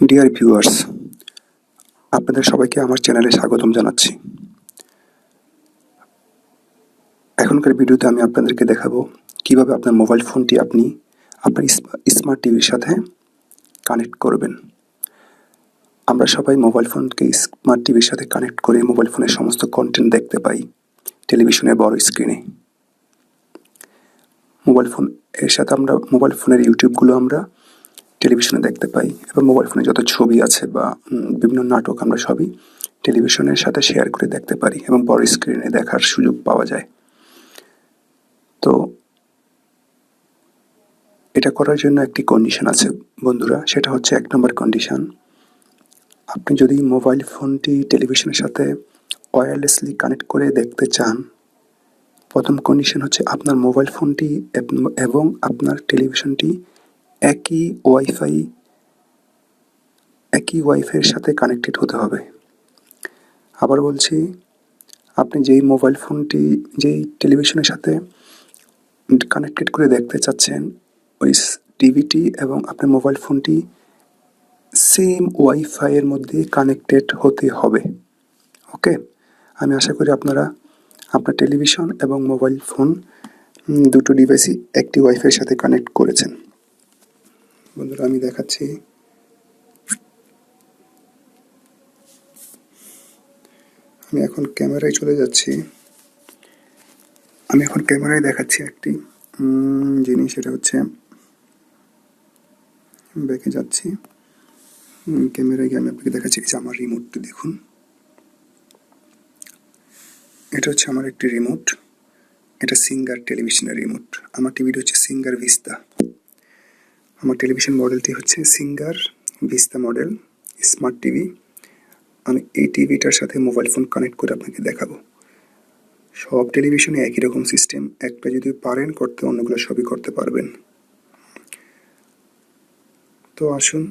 Dear viewers, আপনাদের সবাইকে আমার চ্যানেলে স্বাগতম জানাচ্ছি। এখনকার ভিডিওতে আমি আপনাদেরকে দেখাবো কিভাবে আপনার মোবাইল ফোনটি আপনি আপনার স্মার্ট টিভির সাথে কানেক্ট করবেন। আমরা সবাই মোবাইল ফোনকে স্মার্ট টিভির সাথে কানেক্ট করে মোবাইল ফোনের সমস্ত কন্টেন্ট দেখতে পাই টেলিভিশনের বড় স্ক্রিনে। মোবাইল ফোনের ইউটিউবগুলো আমরা টেলিভিশনে দেখতে পাই এবং মোবাইল ফোনে যত ছবি আছে বা বিভিন্ন নাটক আমরা সবই টেলিভিশনের সাথে শেয়ার করে দেখতে পারি এবং বড় স্ক্রিনে দেখার সুযোগ পাওয়া যায়। তো এটা করার জন্য একটি কন্ডিশন আছে বন্ধুরা, সেটা হচ্ছে 1 নম্বর কন্ডিশন। আপনি যদি মোবাইল ফোনটি টেলিভিশনের সাথে ওয়্যারলেসলি কানেক্ট করে দেখতে চান, প্রথম কন্ডিশন হচ্ছে আপনার মোবাইল ফোনটি এবং আপনার টেলিভিশনটি একই ওয়াইফাইয়ের সাথে কানেক্টেড হতে হবে। আবার বলছি, আপনি যেই টেলিভিশনের সাথে কানেক্টেড করে দেখতে চাচ্ছেন, ওই টিভিটি এবং আপনার মোবাইল ফোনটি সেম ওয়াইফাইয়ের মধ্যে কানেক্টেড হতে হবে। ওকে, আমি আশা করি আপনারা আপনার টেলিভিশন এবং মোবাইল ফোন দুটো ডিভাইসই একটি ওয়াইফাইয়ের সাথে কানেক্ট করেছেন। বন্ধুরা, আমি দেখাচ্ছি। আমি এখন ক্যামেরায় চলে যাচ্ছি। আমি এখন ক্যামেরায় দেখাচ্ছি একটি জিনিস, এটা হচ্ছে ব্যাকে যাচ্ছি। ক্যামেরায় গিয়ে আমি আপনাকে দেখাচ্ছি যে আমার রিমোটটি দেখুন। এটা হচ্ছে আমার একটি রিমোট। এটা সিঙ্গার টেলিভিশনের রিমোট। আমার টিভিটি হচ্ছে সিঙ্গার ভিস্তা। আমার টেলিভিশন মডেলটি হচ্ছে singer vista model smart TV. আমি এই টিভিটার সাথে মোবাইল ফোন কানেক্ট করে আপনাকে দেখাবো। সব টেলিভিশনে একই রকম সিস্টেম, একটা যদি পারেন করতে অন্যগুলো সবই করতে পারবেন। তো আসুন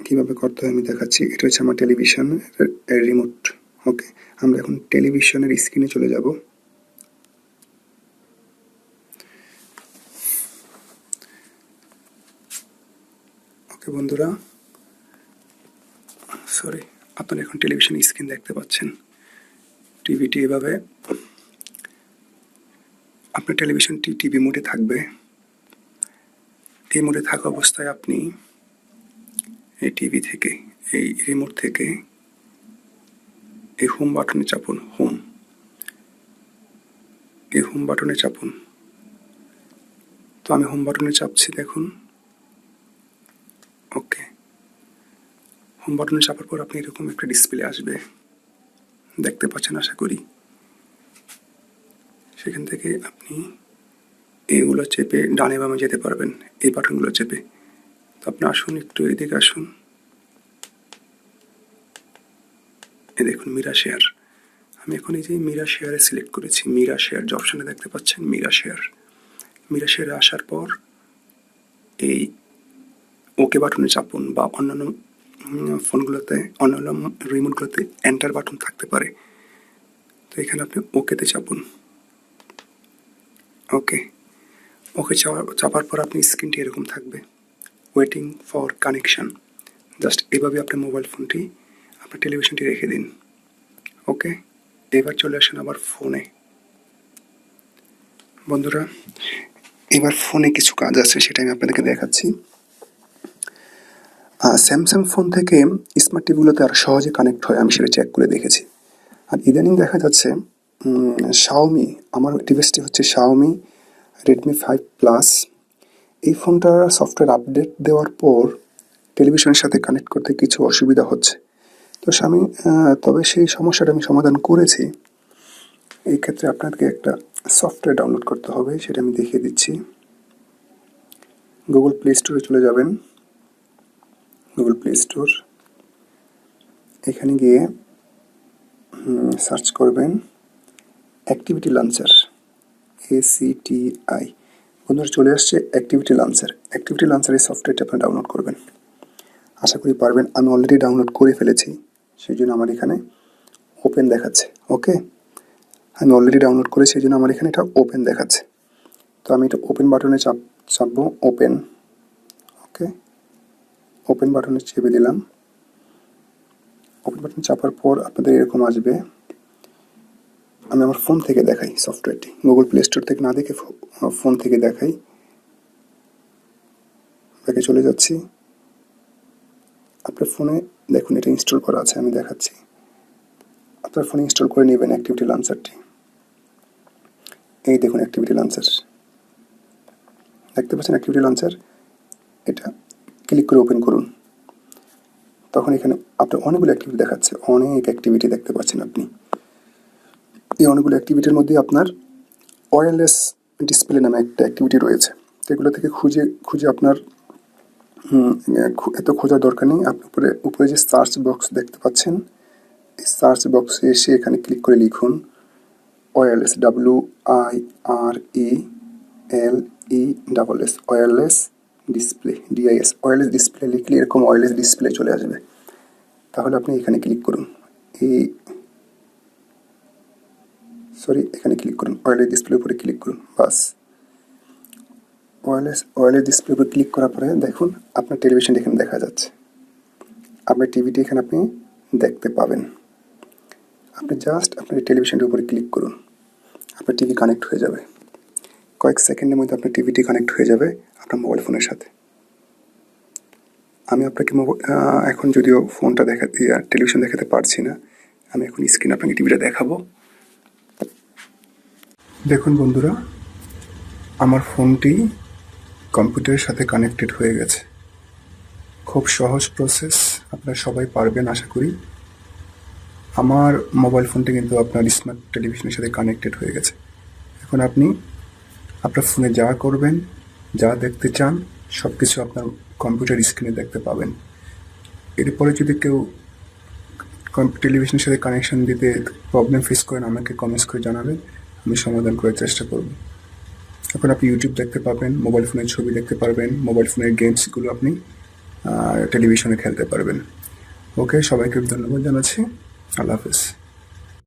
কীভাবে করতে হয় আমি দেখাচ্ছি। এটা হচ্ছে আমার টেলিভিশনের রিমোট। ওকে, আমরা এখন টেলিভিশনের স্ক্রিনে চলে যাব। ওকে বন্ধুরা, আপনারা এখন টেলিভিশনের স্ক্রিন দেখতে পাচ্ছেন। টিভিটি এভাবে, আপনার টেলিভিশনটি টিভি মোডে থাকবে। এই মোডে থাকা অবস্থায় আপনি এই টিভি থেকে, এই রিমোট থেকে এই হোম বাটনে চাপুন। এই হোম বাটনে চাপুন। তো আমি হোম বাটনে চাপছি, দেখুন। ওকে, হোম বাটনে চাপার পর আপনি এরকম একটা ডিসপ্লে আসবে, দেখতে পাচ্ছেন আশা করি। সেখান থেকে আপনি এইগুলো চেপে ডানে বামে যেতে পারবেন, এই বাটনগুলো চেপে। তো আপনি আসুন, একটু এদিকে আসুন। এই দেখুন মিরা শেয়ার। আমি এখন এই যে মিরা শেয়ারে সিলেক্ট করেছি। মিরা শেয়ার যে অপশানে দেখতে পাচ্ছেন, মিরা শেয়ারে আসার পর এই ওকে বাটনে চাপুন, বা অন্যান্য ফোনগুলোতে, অন্যান্য রিমোটগুলোতে এন্টার বাটন থাকতে পারে। তো এখানে আপনি ওকেতে চাপুন। ওকে চাপার পর আপনি স্ক্রিনটি এরকম থাকবে, ওয়েটিং ফর কানেকশন। জাস্ট এভাবে আপনার মোবাইল ফোনটি, আপনার টেলিভিশনটি রেখে দিন। ওকে, এবার চলে আসেন আবার ফোনে। বন্ধুরা, এবার ফোনে কিছু কাজ আছে, সেটা আমি আপনাদেরকে দেখাচ্ছি। স্যামসাং ফোন থেকে স্মার্ট টিভিগুলোতে আর সহজে কানেক্ট হয়, আমি সেটা চেক করে দেখেছি। আর ইদানিং দেখা যাচ্ছে শাওমি, আমার ডিভাইসটি হচ্ছে শাওমি রেডমি 5 প্লাস। এই ফোনটার সফটওয়্যার আপডেট দেওয়ার পর টেলিভিশনের সাথে কানেক্ট করতে কিছু অসুবিধা হচ্ছে। তবে সেই সমস্যাটা আমি সমাধান করেছি। এই ক্ষেত্রে আপনাকে একটা সফটওয়্যার ডাউনলোড করতে হবে, সেটা আমি দেখিয়ে দিচ্ছি। গুগল প্লে স্টোরে চলে যাবেন। গুগল প্লে স্টোর, এখানে গিয়ে সার্চ করবেন অ্যাক্টিভিটি লঞ্চার, ACTI। বন্ধুরা, চলে আসছে অ্যাক্টিভিটি লঞ্চার। অ্যাক্টিভিটি লঞ্চার এই সফটওয়্যারটি আপনি ডাউনলোড করবেন, আশা করি পারবেন। আমি অলরেডি ডাউনলোড করে ফেলেছি, সেই জন্য আমার এখানে ওপেন দেখাচ্ছে। ওকে, আমি অলরেডি ডাউনলোড করেছি, সেই জন্য আমার এখানে এটা ওপেন দেখাচ্ছে। তো আমি এটা ওপেন বাটনে চাপবো, ওপেন। ওকে, ওপেন বাটনে চেপে দিলাম। ওপেন বাটন চাপার পর আপনাদের এরকম আসবে। আমি আমার ফোন থেকে দেখাই সফটওয়্যারটি, গুগল প্লে স্টোর থেকে না দেখে ফোন থেকে দেখাই। ব্যাকে চলে যাচ্ছি। আপনার ফোনে দেখুন এটা ইনস্টল করা আছে, আমি দেখাচ্ছি। আপনার ফোনে ইনস্টল করে নেবেন অ্যাক্টিভিটি লঞ্চারটি। এই দেখুন অ্যাক্টিভিটি লঞ্চার, দেখতে পাচ্ছেন অ্যাক্টিভিটি লঞ্চার। এটা ক্লিক করে ওপেন করুন। তখন এখানে আপনার অনেকগুলো অ্যাক্টিভিটি দেখাচ্ছে, অনেক অ্যাক্টিভিটি দেখতে পাচ্ছেন আপনি। এই অনেকগুলো অ্যাক্টিভিটির মধ্যে আপনার ওয়্যারলেস ডিসপ্লে নামে একটা অ্যাক্টিভিটি রয়েছে। তো এগুলো থেকে খুঁজে খুঁজে আপনার এত খোঁজার দরকার নেই। আপনি উপরে যে সার্চ বক্স দেখতে পাচ্ছেন, এই সার্চ বক্সে এসে এখানে ক্লিক করে লিখুন wireless, WIRELES, wireless display, DIS, wireless display লিখলে এরকম ওয়্যারলেস ডিসপ্লে চলে আসবে। তাহলে আপনি এখানে ক্লিক করুন, এখানে ক্লিক করুন, ওয়্যারলেস ডিসপ্লের উপরে ক্লিক করুন, বাস। ওয়্যারলেস ডিসপ্লের উপরে ক্লিক করার পরে দেখুন আপনার টেলিভিশনটা এখানে দেখা যাচ্ছে। আপনার টিভিটি এখানে আপনি দেখতে পাবেন। আপনি জাস্ট আপনার টেলিভিশনটার উপরে ক্লিক করুন, আপনার টিভি কানেক্ট হয়ে যাবে। কয়েক সেকেন্ডের মধ্যে আপনার টিভিটি কানেক্ট হয়ে যাবে আপনার মোবাইল ফোনের সাথে। আমি আপনাকে এখন যদিও ফোনটা টেলিভিশন দেখাতে পারছি না, আমি এখন স্ক্রিনে আপনাকে টিভিটা দেখাবো। দেখুন বন্ধুরা, আমার ফোনটি কম্পিউটারের সাথে কানেক্টেড হয়ে গেছে। খুব সহজ প্রসেস, আপনারা সবাই পারবেন আশা করি। আমার মোবাইল ফোনটি কিন্তু আপনার স্মার্ট টেলিভিশনের সাথে কানেক্টেড হয়ে গেছে। এখন আপনি আপনার ফোনে যা করবেন, যা দেখতে চান, সব কিছু আপনার কম্পিউটার স্ক্রিনে দেখতে পাবেন। এরপরে যদি কেউ টেলিভিশনের সাথে কানেকশন দিতে প্রবলেম ফেস করেন, আমাকে কমেন্টস করে জানাবেন, আমি সমাধান করার চেষ্টা করব। এখন আপনি ইউটিউব দেখতে পাবেন, মোবাইল ফোনের ছবি দেখতে পারবেন, মোবাইল ফোনের গেমসগুলো আপনি টেলিভিশনে খেলতে পারবেন। ওকে, সবাইকে ধন্যবাদ জানাচ্ছি। আল্লাহ হাফেজ।